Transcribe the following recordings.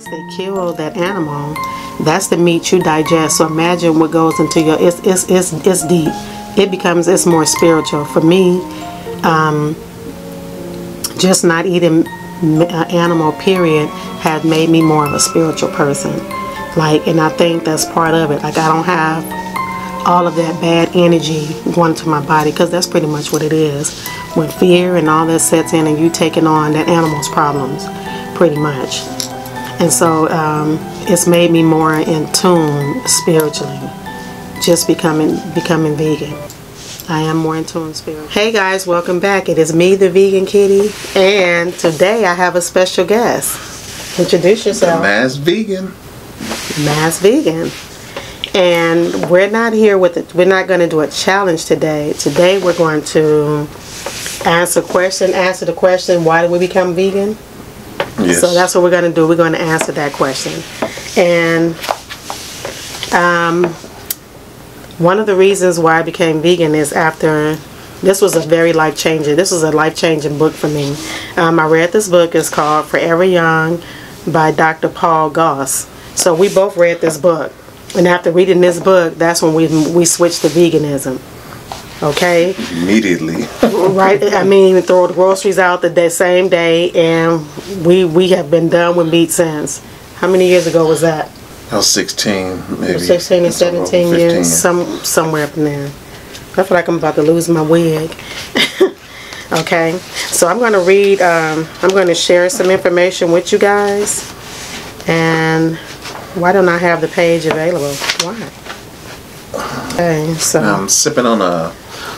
once they kill that animal, that's the meat you digest. So imagine what goes into your, it's deep. It's more spiritual. For me, just not eating animal period has made me more of a spiritual person. Like, and I think that's part of it. Like, I don't have all of that bad energy going to my body, because that's pretty much what it is. When fear and all that sets in and you taking on that animal's problems, pretty much. And so it's made me more in tune spiritually, just becoming vegan. I am more in tune spiritually. Hey guys, welcome back. It is me, the Vegan Kitty, and today I have a special guest. Introduce yourself. Mass Vegan. Mass Vegan. And we're not here with it. We're not going to do a challenge today. Today we're going to answer the question, why did we become vegan? Yes. So that's what we're going to do. We're going to answer that question. And one of the reasons why I became vegan is after, this was a life-changing book for me. I read this book. It's called Forever Young by Dr.Paul Goss. So we both read this book. And after reading this book, that's when we switched to veganism. Okay? Immediately. Right? I mean, throw the groceries out the same day, and we have been done with meat since. How many years ago was that? I was 16, maybe. 16 or 17 years, somewhere up in there. I feel like I'm about to lose my wig. Okay? So I'm going to read, I'm going to share some information with you guys. And why don't I have the page available? Why? Okay, so I'm sipping on a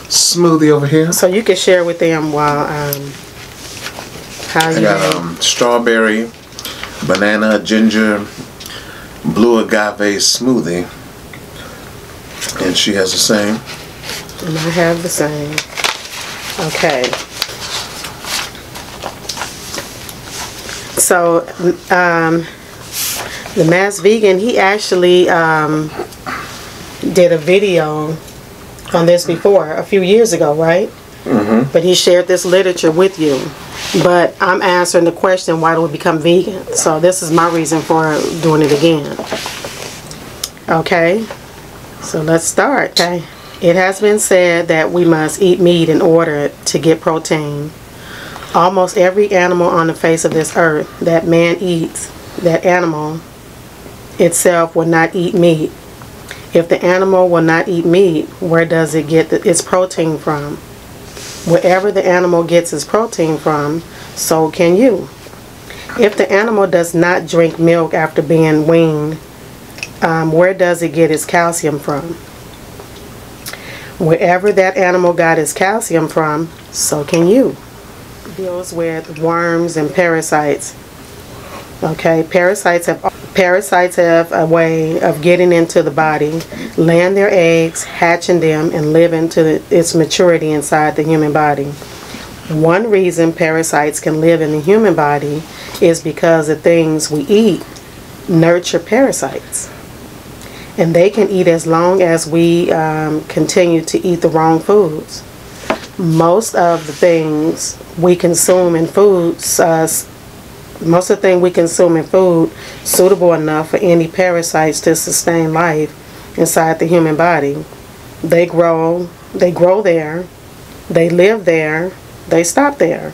smoothie over here. So you can share with them while how you got strawberry, banana, ginger, blue agave smoothie, and she has the same. And I have the same. Okay. So the Mass Vegan, he actually did a video on this before, a few years ago, right? Mm-hmm. But he shared this literature with you. But I'm answering the question, why do we become vegan? So this is my reason for doing it again. Okay, so let's start. Okay, it has been said that we must eat meat in order to get protein. Almost every animal on the face of this earth that man eats, that animal itself will not eat meat. If the animal will not eat meat, where does it get its protein from? Wherever the animal gets its protein from, so can you. If the animal does not drink milk after being weaned, where does it get its calcium from? Wherever that animal got its calcium from, so can you. It deals with worms and parasites. Okay, parasites have a way of getting into the body, laying their eggs, hatching them, and living to its maturity inside the human body. One reason parasites can live in the human body is because the things we eat nurture parasites. And they can eat as long as we continue to eat the wrong foods. Most of the things we consume in foods, suitable enough for any parasites to sustain life inside the human body. They grow there, they live there, they stop there.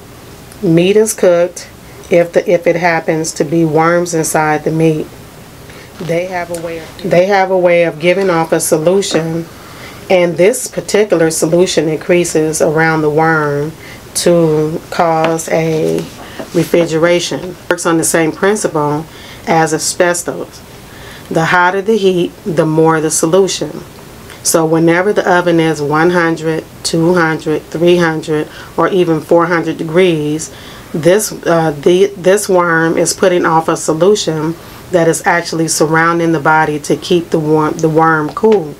Meat is cooked if it happens to be worms inside the meat. They have a way of giving off a solution, and this particular solution increases around the worm to cause a refrigeration. Works on the same principle as asbestos. The hotter the heat, the more the solution. So whenever the oven is 100, 200, 300, or even 400 degrees, this worm is putting off a solution that is actually surrounding the body to keep the worm cool.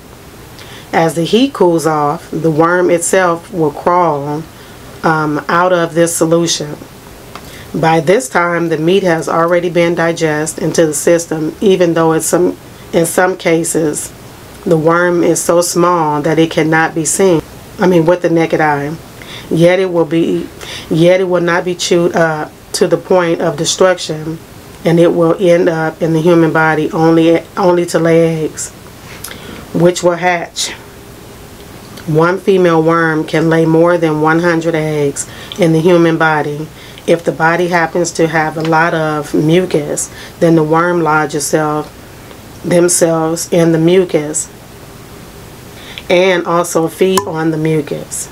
As the heat cools off, the worm itself will crawl out of this solution. By this time, the meat has already been digested into the system, even though in some cases the worm is so small that it cannot be seen. With the naked eye. Yet it will not be chewed up to the point of destruction and it will end up in the human body only to lay eggs, which will hatch. One female worm can lay more than 100 eggs in the human body. If the body happens to have a lot of mucus, then the worm lodges themselves in the mucus and also feed on the mucus.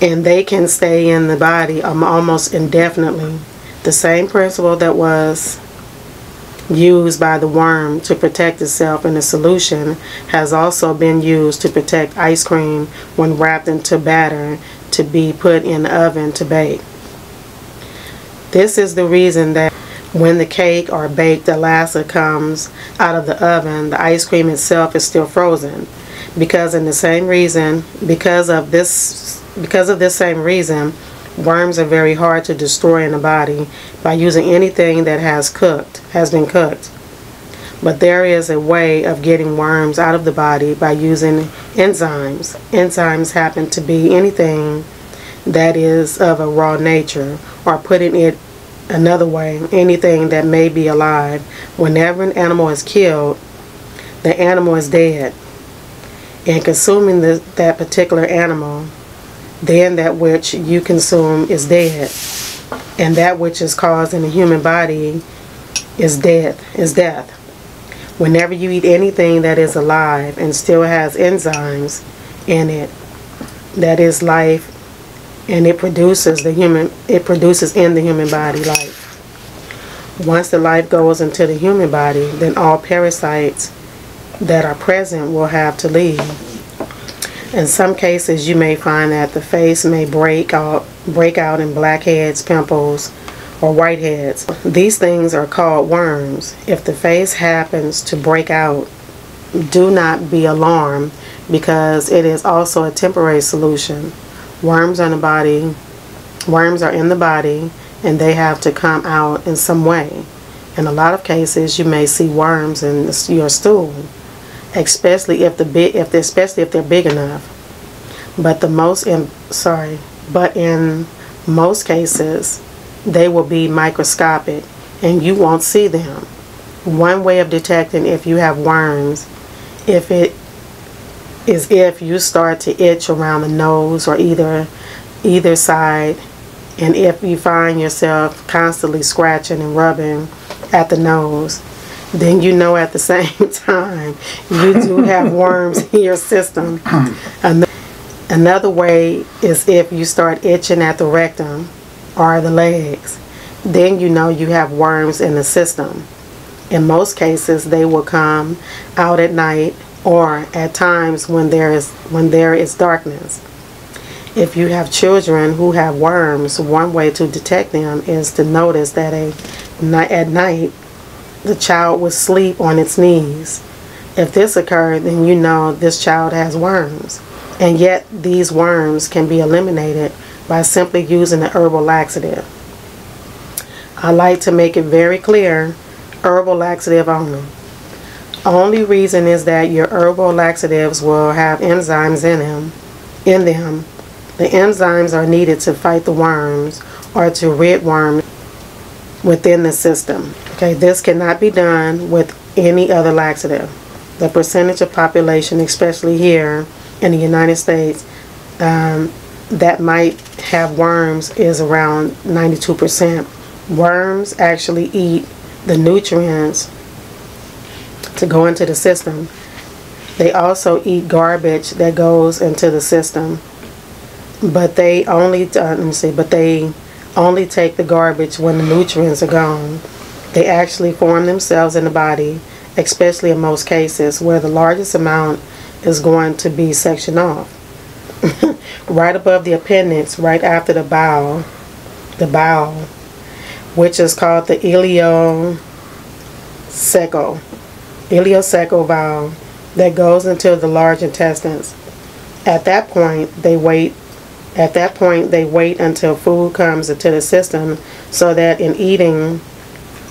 And they can stay in the body almost indefinitely. The same principle that was used by the worm to protect itself in a solution has also been used to protect ice cream when wrapped into batter to be put in the oven to bake. This is the reason that when the cake or baked Alaska comes out of the oven, the ice cream itself is still frozen. Because of this same reason, worms are very hard to destroy in the body by using anything that has been cooked. But there is a way of getting worms out of the body by using enzymes. Enzymes happen to be anything that is of a raw nature, or putting it another way, anything that may be alive. Whenever an animal is killed, the animal is dead. And consuming that particular animal, then that which you consume is dead. And that which is caused in the human body is death. Whenever you eat anything that is alive and still has enzymes in it, that is life, and it produces in the human body life. Once the life goes into the human body, then all parasites that are present will have to leave. In some cases, you may find that the face may break out in blackheads, pimples, or whiteheads. These things are called worms. If the face happens to break out, do not be alarmed, because it is also a temporary solution. Worms are in the body, and they have to come out in some way. In a lot of cases, you may see worms in your stool, especially if they're big enough. But in most cases, they will be microscopic, and you won't see them. One way of detecting if you have worms, if you start to itch around the nose or either side, and if you find yourself constantly scratching and rubbing at the nose, then you know at the same time you do have worms in your system. Another way is if you start itching at the rectum or the legs, then you know you have worms in the system. In most cases, they will come out at night or at times when there is darkness. If you have children who have worms, one way to detect them is to notice that at night the child will sleep on its knees. If this occurred, then you know this child has worms. And yet these worms can be eliminated by simply using an herbal laxative. I like to make it very clear, herbal laxative only. Only reason is that your herbal laxatives will have enzymes in them. The enzymes are needed to fight the worms or to rid worms within the system. Okay, this cannot be done with any other laxative. The percentage of population, especially here in the United States, that might have worms is around 92%. Worms actually eat the nutrients to go into the system. They also eat garbage that goes into the system, but they only take the garbage when the nutrients are gone. They actually form themselves in the body, especially in most cases where the largest amount is going to be sectioned off. Right above the appendix, right after the bowel, which is called the ileocecal valve that goes into the large intestines. At that point, they wait until food comes into the system, so that in eating,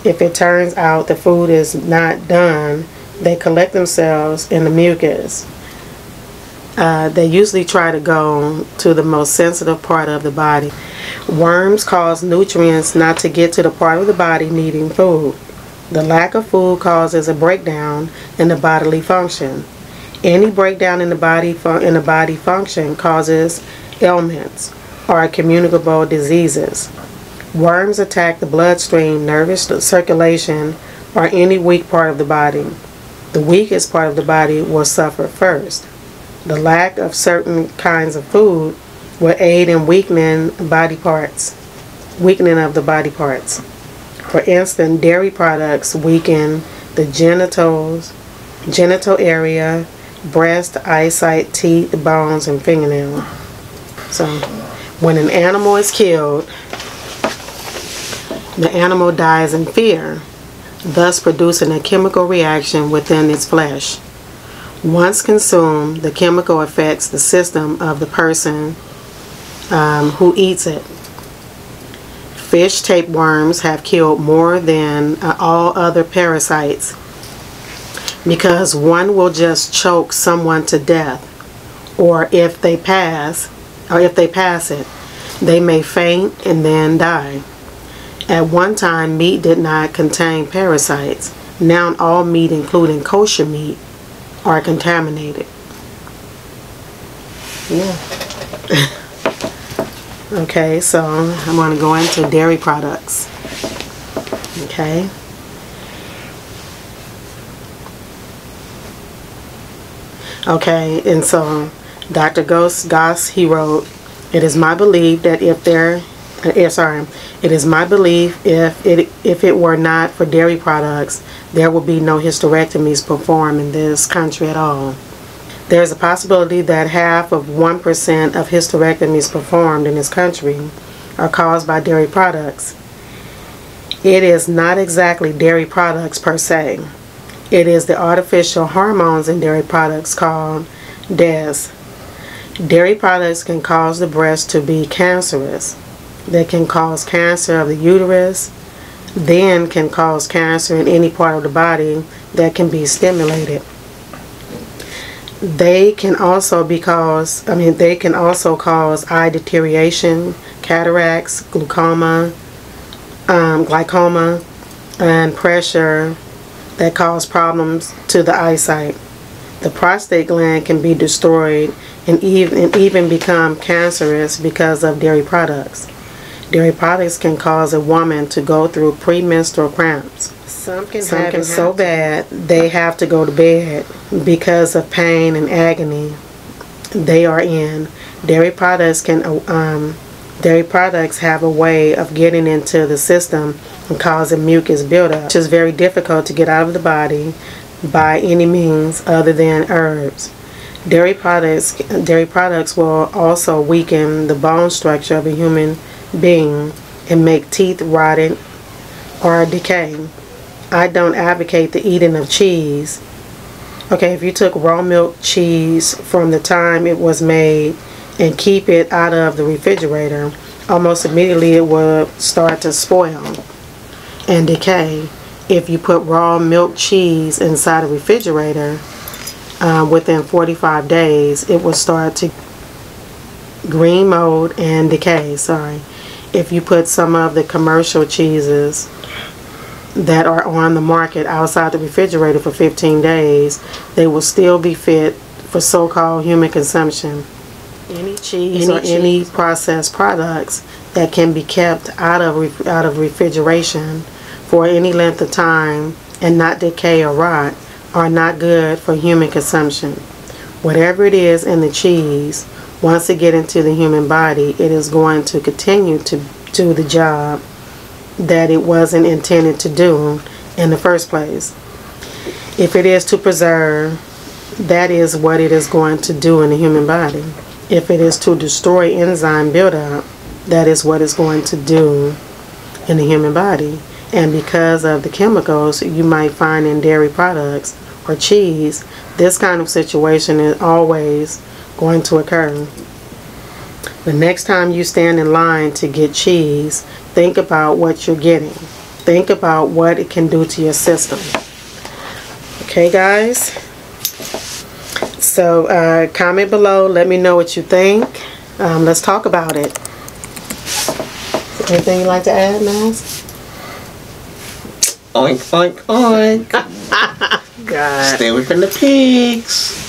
if it turns out the food is not done, they collect themselves in the mucus. They usually try to go to the most sensitive part of the body. Worms cause nutrients not to get to the part of the body needing food. The lack of food causes a breakdown in the bodily function. Any breakdown in the body function causes ailments or communicable diseases. Worms attack the bloodstream, nervous circulation, or any weak part of the body. The weakest part of the body will suffer first. The lack of certain kinds of food will aid in weakening of the body parts. For instance, dairy products weaken the genital area, breast, eyesight, teeth, bones, and fingernails. So, when an animal is killed, the animal dies in fear, thus producing a chemical reaction within its flesh. Once consumed, the chemical affects the system of the person who eats it. Fish tapeworms have killed more than all other parasites because one will just choke someone to death, or if they pass it, they may faint and then die. At one time, meat did not contain parasites. Now all meat, including kosher meat, are contaminated. Yeah. Okay, so I'm going to go into dairy products. Okay. Okay, and so Dr. Goss, he wrote, "It is my belief that if it were not for dairy products, there would be no hysterectomies performed in this country at all. There is a possibility that half of 1% of hysterectomies performed in this country are caused by dairy products. It is not exactly dairy products per se. It is the artificial hormones in dairy products called DES. Dairy products can cause the breast to be cancerous. They can cause cancer of the uterus, then can cause cancer in any part of the body that can be stimulated. They can also cause eye deterioration, cataracts, glaucoma, and pressure that cause problems to the eyesight. The prostate gland can be destroyed and even become cancerous because of dairy products. Dairy products can cause a woman to go through premenstrual cramps. Some can so bad they have to go to bed because of pain and agony they are in. Dairy products have a way of getting into the system and causing mucus buildup, which is very difficult to get out of the body by any means other than herbs. Dairy products will also weaken the bone structure of a human being and make teeth rotted or decay. I don't advocate the eating of cheese. Okay, if you took raw milk cheese from the time it was made and keep it out of the refrigerator, almost immediately it will start to spoil and decay. If you put raw milk cheese inside a refrigerator, within 45 days, it will start to green mold and decay. If you put some of the commercial cheeses that are on the market outside the refrigerator for 15 days, they will still be fit for so-called human consumption. Any cheese or any processed products that can be kept out of refrigeration for any length of time and not decay or rot are not good for human consumption. Whatever it is in the cheese, once it gets into the human body, it is going to continue to do the job that it wasn't intended to do in the first place. If it is to preserve, that is what it is going to do in the human body. If it is to destroy enzyme buildup, that is what it's going to do in the human body. And because of the chemicals you might find in dairy products or cheese, this kind of situation is always going to occur. The next time you stand in line to get cheese, think about what you're getting. Think about what it can do to your system. Okay, guys? So comment below. Let me know what you think. Let's talk about it. Anything you'd like to add, Max? Oink, oink, oink. God. Stay away from the pigs.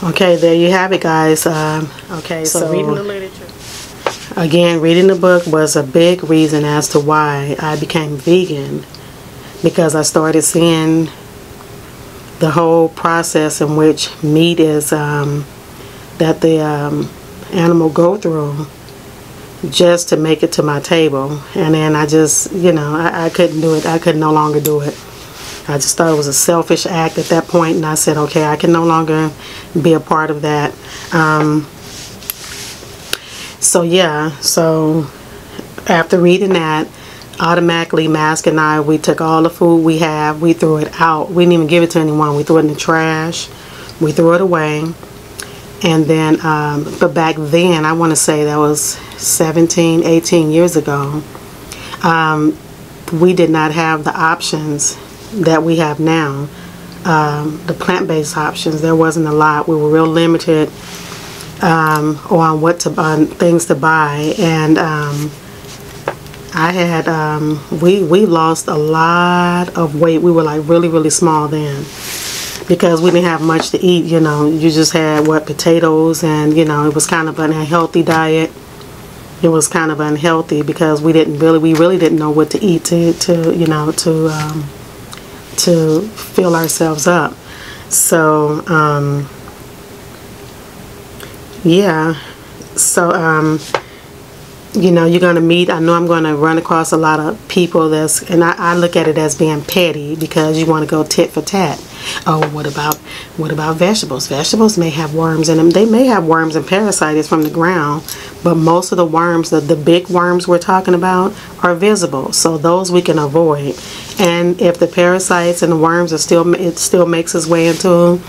Okay, there you have it, guys. Okay, so reading the literature. Again, reading the book was a big reason as to why I became vegan, because I started seeing the whole process in which meat is that the animal go through just to make it to my table. And then I just, you know, I couldn't do it. I could no longer do it. I just thought it was a selfish act at that point, and I said, okay, I can no longer be a part of that. So yeah, so after reading that, automatically Mask and I, we took all the food we have, we threw it out. We didn't even give it to anyone. We threw it in the trash. We threw it away. And then, but back then, I want to say that was 17, 18 years ago, we did not have the options that we have now. The plant-based options, there wasn't a lot. We were real limited on what to on things to buy, and I had we lost a lot of weight. We were like really small then, because we didn't have much to eat. You know, you just had potatoes, and you know, it was kind of an unhealthy diet. It was kind of unhealthy because we really didn't know what to eat to fill ourselves up. So yeah, so you know, you're gonna meet, I know I'm gonna run across a lot of people and I look at it as being petty, because you want to go tit for tat. Oh, what about vegetables? Vegetables may have worms in them. They may have worms and parasites from the ground, but most of the worms, the big worms we're talking about, are visible, so those we can avoid. And if the parasites and the worms it still makes its way into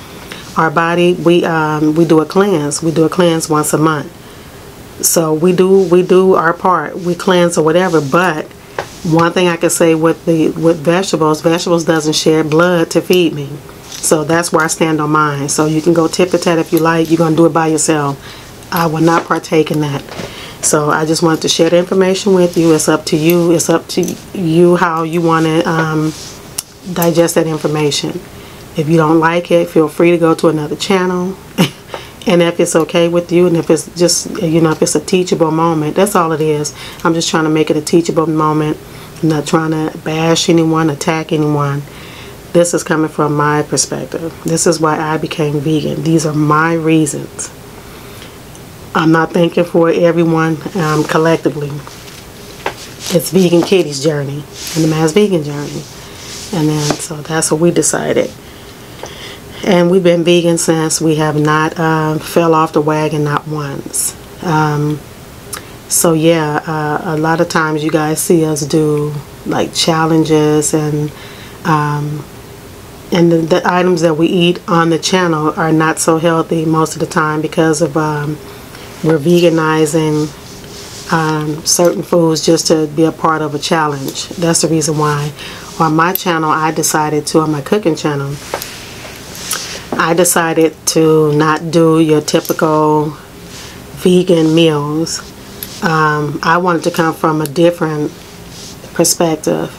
our body, we do a cleanse. We do a cleanse once a month. So we do our part. We cleanse or whatever. But one thing I can say with vegetables doesn't shed blood to feed me. So that's where I stand on mine. So you can go tit for tat if you like. You're gonna do it by yourself. I will not partake in that. So I just wanted to share the information with you. It's up to you. It's up to you how you want to digest that information. If you don't like it, feel free to go to another channel. And if it's okay with you, and if it's just, you know, if it's a teachable moment, that's all it is. I'm just trying to make it a teachable moment. I'm not trying to bash anyone, attack anyone. This is coming from my perspective. This is why I became vegan. These are my reasons. I'm not thinking for everyone collectively. It's Vegan Kitty's journey and the Mass Vegan journey. And then, so that's what we decided. And we've been vegan since. We have not fell off the wagon, not once. So yeah, a lot of times you guys see us do like challenges, and the items that we eat on the channel are not so healthy most of the time, because of we're veganizing certain foods just to be a part of a challenge. That's the reason why on my channel I decided to, on my cooking channel, I decided to not do your typical vegan meals. I wanted to come from a different perspective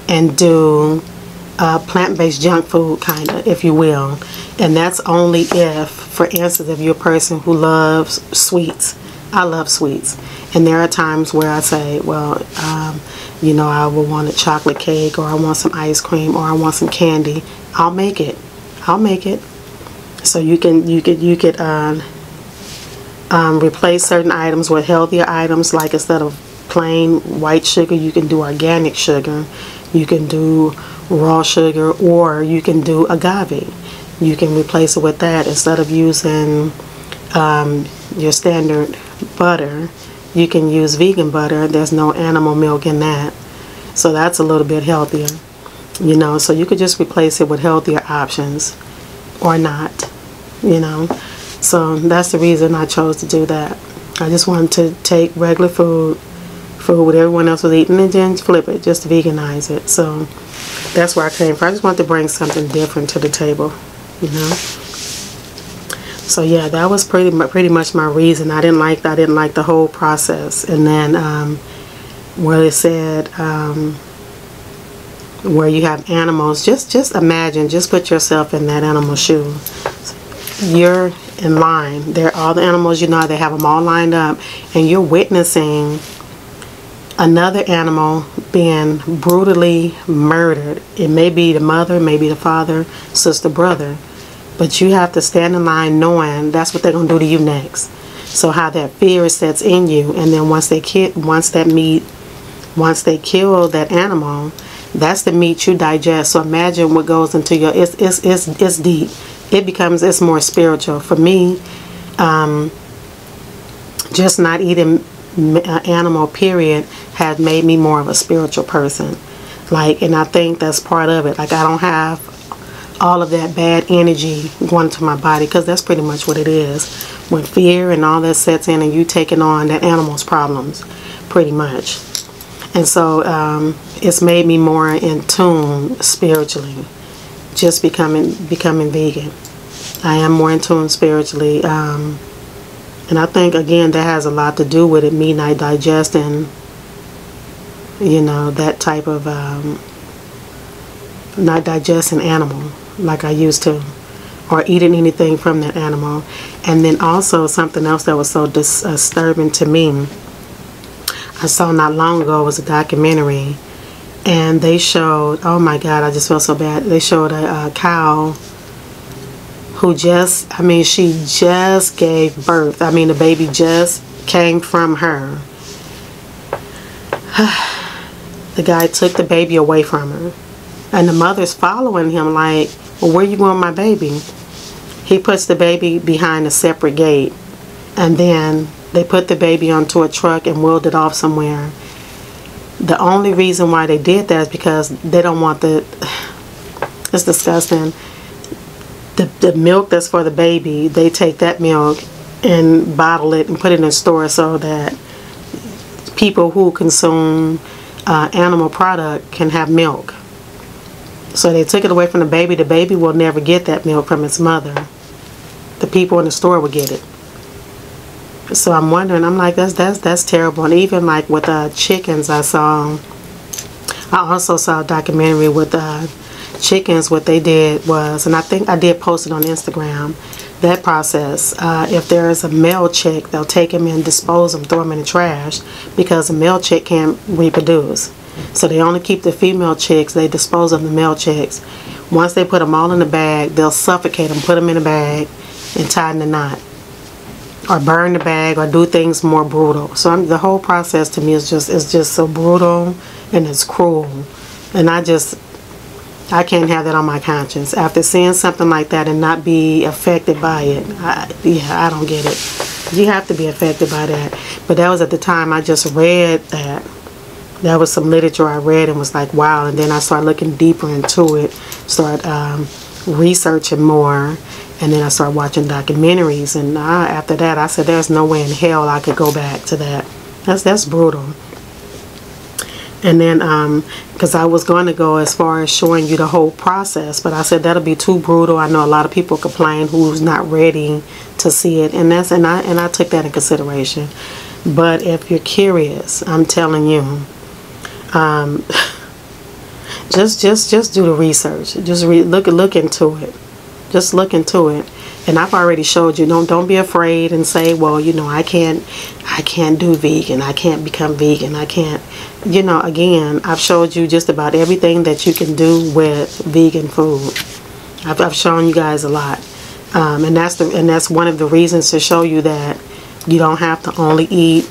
and do plant-based junk food, kind of, if you will. And that's only if, for instance, if you're a person who loves sweets. I love sweets. And there are times where I say, well, you know, I will want a chocolate cake, or I want some ice cream, or I want some candy. I'll make it. I'll make it. So you could replace certain items with healthier items, like instead of plain white sugar, you can do organic sugar. You can do raw sugar, or you can do agave. You can replace it with that. Instead of using your standard butter, you can use vegan butter. There's no animal milk in that, so that's a little bit healthier, you know. So you could just replace it with healthier options, or not, you know. So that's the reason I chose to do that. I just wanted to take regular food what everyone else was eating, and then flip it, just to veganize it. So that's where I came from. I just wanted to bring something different to the table, you know. So yeah, that was pretty much my reason. I didn't like the whole process. And then where it said where you have animals, just imagine, just put yourself in that animal's shoe. You're in line. They're all the animals, you know, they have them all lined up, and you're witnessing another animal being brutally murdered. It may be the mother, maybe the father, sister, brother, but you have to stand in line knowing that's what they're going to do to you next. So how that fear sets in you, and then once they kill that animal, that's the meat you digest. So imagine what goes into your, it's deep. It's more spiritual. For me, just not eating animal period has made me more of a spiritual person. Like, and I think that's part of it. Like, I don't have all of that bad energy going to my body, because that's pretty much what it is. When fear and all that sets in, and you taking on that animal's problems, pretty much. And so it's made me more in tune spiritually, just becoming vegan. I am more in tune spiritually, and I think, again, that has a lot to do with it, me not digesting, you know, that type of not digesting animal like I used to, or eating anything from that animal. And then also something else that was so disturbing to me, I saw not long ago, was a documentary, and they showed, oh my God, I just felt so bad. They showed a cow who she just gave birth. I mean, the baby just came from her. The guy took the baby away from her, and the mother's following him like, well, where you going with my baby? He puts the baby behind a separate gate, and then they put the baby onto a truck and wheeled it off somewhere. The only reason why they did that is because they don't want it's disgusting. The milk that's for the baby, they take that milk and bottle it and put it in a store so that people who consume animal product can have milk. So they took it away from the baby. The baby will never get that milk from its mother. The people in the store will get it. So I'm wondering, I'm like, that's terrible. And even like with chickens, I also saw a documentary with chickens. What they did was, and I think I did post it on Instagram, that process, if there is a male chick, they'll take him and dispose him, throw him in the trash, because the male chick can't reproduce. So they only keep the female chicks, they dispose of the male chicks. Once they put them all in the bag, they'll suffocate them, put them in a bag, and tie in a knot, or burn the bag, or do things more brutal. So the whole process to me is just so brutal, and it's cruel, and I can't have that on my conscience. After seeing something like that and not be affected by it, I don't get it. You have to be affected by that. But that was at the time I just read that. That was some literature I read and was like, wow. And then I started looking deeper into it, started researching more, and then I started watching documentaries. And after that, I said, there's no way in hell I could go back to that. That's brutal. And then, because I was going to go as far as showing you the whole process, but I said that'll be too brutal. I know a lot of people complain who's not ready to see it, and I took that in consideration. But if you're curious, I'm telling you, just do the research. Just look into it. Just look into it. And I've already showed you. Don't be afraid and say, well, you know, I can't do vegan. I can't become vegan. I can't. You know, again, I've showed you just about everything that you can do with vegan food. I've shown you guys a lot, and that's one of the reasons to show you that you don't have to only eat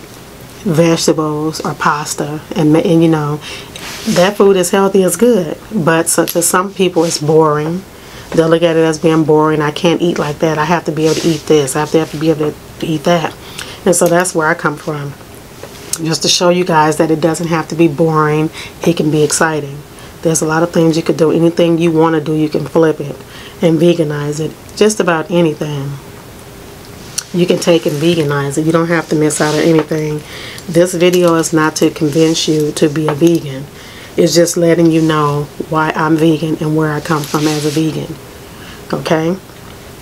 vegetables or pasta, and you know, that food is healthy, it's good, but so to some people it's boring. They'll look at it as being boring. I can't eat like that. I have to be able to eat this. I have to be able to eat that. And so that's where I come from. Just to show you guys that it doesn't have to be boring. It can be exciting. There's a lot of things you could do. Anything you want to do, you can flip it and veganize it. Just about anything you can take and veganize it. You don't have to miss out on anything. This video is not to convince you to be a vegan. It's just letting you know why I'm vegan and where I come from as a vegan. Okay?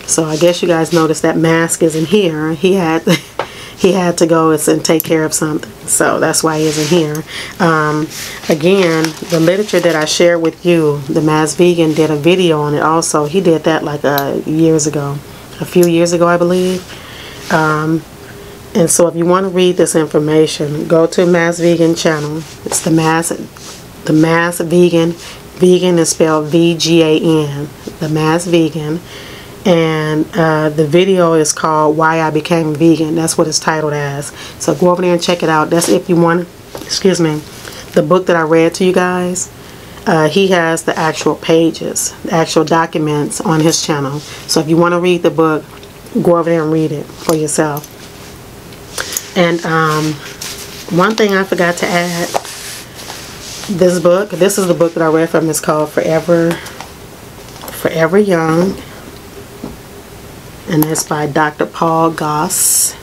So I guess you guys noticed that mask isn't here. He had to go and take care of something. So that's why he isn't here. Again, the literature that I shared with you, the Mass Vegan did a video on it also. He did that like years ago. A few years ago, I believe. And so if you want to read this information, go to Mass Vegan channel. It's the Mass Vegan. Vegan is spelled V-G-A-N. The Mass Vegan. And the video is called Why I Became Vegan. That's what it's titled as. So go over there and check it out. That's if you want, excuse me, the book that I read to you guys. He has the actual pages, the actual documents on his channel. So if you want to read the book, go over there and read it for yourself. And one thing I forgot to add, this is the book that I read from. It's called Forever Young, and it's by Dr.Paul Goss.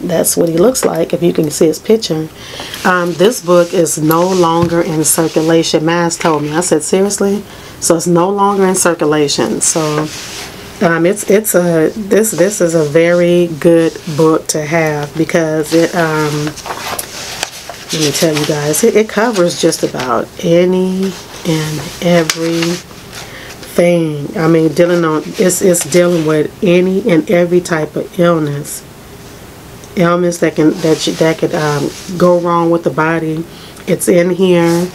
That's what he looks like if you can see his picture. This book is no longer in circulation. Maz told me. I said, seriously? So it's no longer in circulation. So this is a very good book to have, because it let me tell you guys, it covers just about any and every thing. I mean, it's dealing with any and every type of illness that could go wrong with the body. It's in here.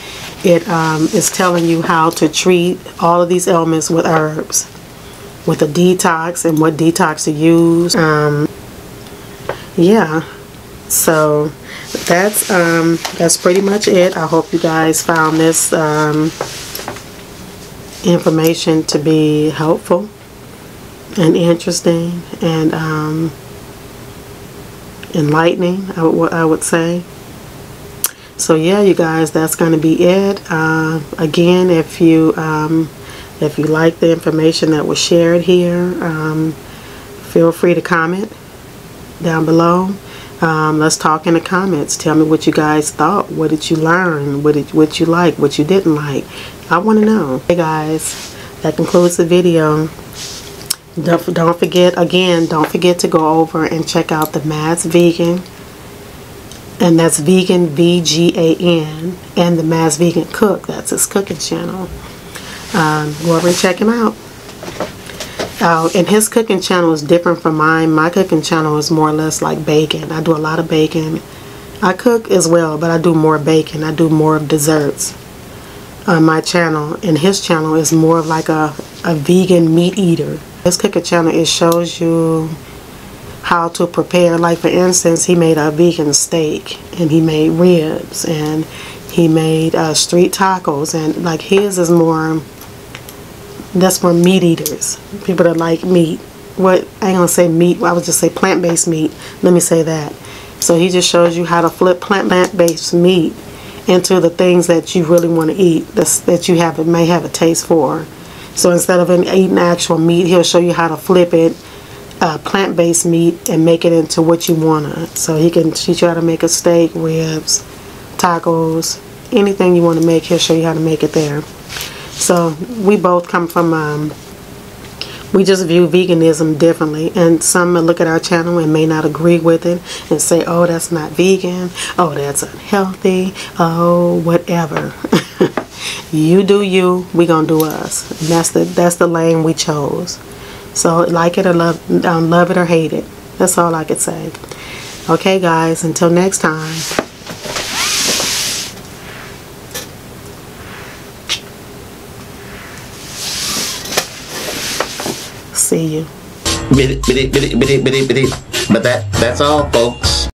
It is telling you how to treat all of these ailments with herbs, with a detox, and what detox to use. Yeah, so that's pretty much it. I hope you guys found this information to be helpful and interesting and enlightening, I would say. So yeah, you guys, that's going to be it. Again, if you like the information that was shared here, feel free to comment down below. Let's talk in the comments. Tell me what you guys thought. What did you learn? What you like? What you didn't like? I want to know. Hey guys, that concludes the video. Don't forget to go over and check out the Mass Vegan, and that's Vegan, V-G-A-N, and the Mass Vegan Cook. That's his cooking channel. Go over and check him out. And his cooking channel is different from mine. My cooking channel is more or less like bacon. I do a lot of bacon. I cook as well, but I do more bacon. I do more of desserts on my channel. And his channel is more of like a vegan meat eater. His cooking channel, it shows you how to prepare. Like for instance, he made a vegan steak, and he made ribs, and he made street tacos. And like his is more, that's for meat eaters, people that like meat. I ain't gonna say meat, I would just say plant-based meat. Let me say that. So he just shows you how to flip plant-based meat into the things that you really want to eat, that you may have a taste for. So instead of eating actual meat, he'll show you how to flip it plant-based meat and make it into what you want to. So he can teach you how to make a steak, ribs, tacos, anything you want to make. He'll show you how to make it there. So we both come from, we just view veganism differently, and some may look at our channel and may not agree with it and say, oh, that's not vegan, oh, that's unhealthy, oh, whatever. You do you, we gonna do us. And that's the lane we chose. So like it or love it or hate it. That's all I could say. Okay, guys, until next time. See you. But that's all, folks.